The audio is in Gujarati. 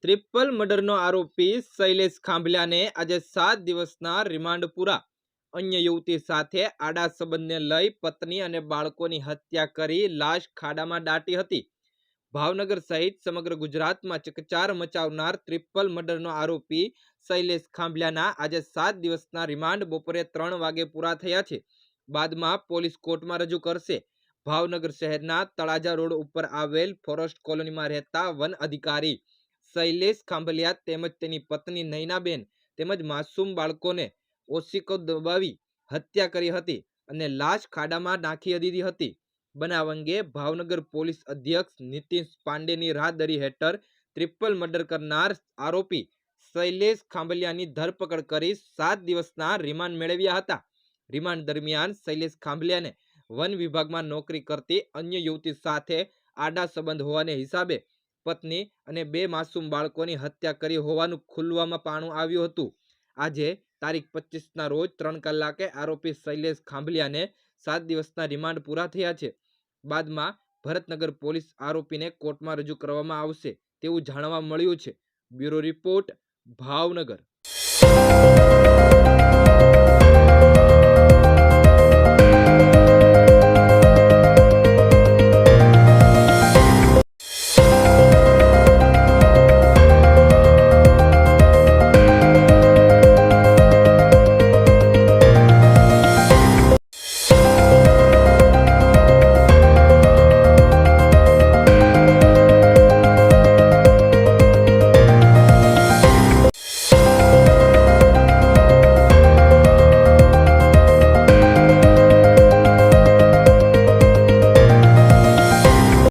ટ્રિપલ મર્ડરનો આરોપી શૈલેષ ખાંભલિયાને આજે 7 દિવસના રિમાન્ડ પૂરા। અન્ય યુવતી સાથે આડા સંબંધને લઈ પત્ની અને બાળકોની હત્યા કરી લાશ ખાડામાં દાટી હતી। ભાવનગર સહિત સમગ્ર ગુજરાતમાં ચકચાર મચાવનાર ટ્રિપલ મર્ડરનો આરોપી શૈલેષ ખાંભલિયાના આજે 7 દિવસના રિમાન્ડ બપોરે 3 વાગે પૂરા થયા છે। બાદમાં પોલીસ કોર્ટમાં રજૂ કરશે। ભાવનગર શહેરના તળાજા રોડ ઉપર આવેલ ફોરેસ્ટ કોલોનીમાં રહેતા વન અધિકારી શૈલેષ ખાંભલિયા તેમજ તેની પત્ની નયનાબેન તેમજ માસૂમ બાળકોને ઓશિકો દબાવી હત્યા કરી હતી અને લાશ ખાડામાં નાખી દીધી હતી। બનાવ અંગે ભાવનગર પોલીસ અધ્યક્ષ નીતિશ પાંડેની રાહદરી હેઠળ ટ્રિપલ મર્ડર કરનાર આરોપી શૈલેષ ખાંભલિયાની ધરપકડ કરી 7 દિવસના રિમાન્ડ મેળવ્યા હતા। રિમાન્ડ દરમિયાન શૈલેષ ખાંભલિયાને વન વિભાગમાં નોકરી કરતી અન્ય યુવતી સાથે આડા સંબંધ હોવાને હિસાબે પત્ની અને 2 માસૂમ બાળકોની હત્યા કરી હોવાનું ખુલવામાં પાણું આવ્યું હતું। આજે તારીખ 25ના રોજ 3 કલાકે આરોપી શૈલેષ ખાંભલિયાને 7 દિવસના રિમાન્ડ પૂરા થયા છે। બાદમાં ભરતનગર પોલીસ આરોપીને કોર્ટમાં રજૂ કરવામાં આવશે તેવું જાણવા મળ્યું છે। Bureau report, Bhavnagar.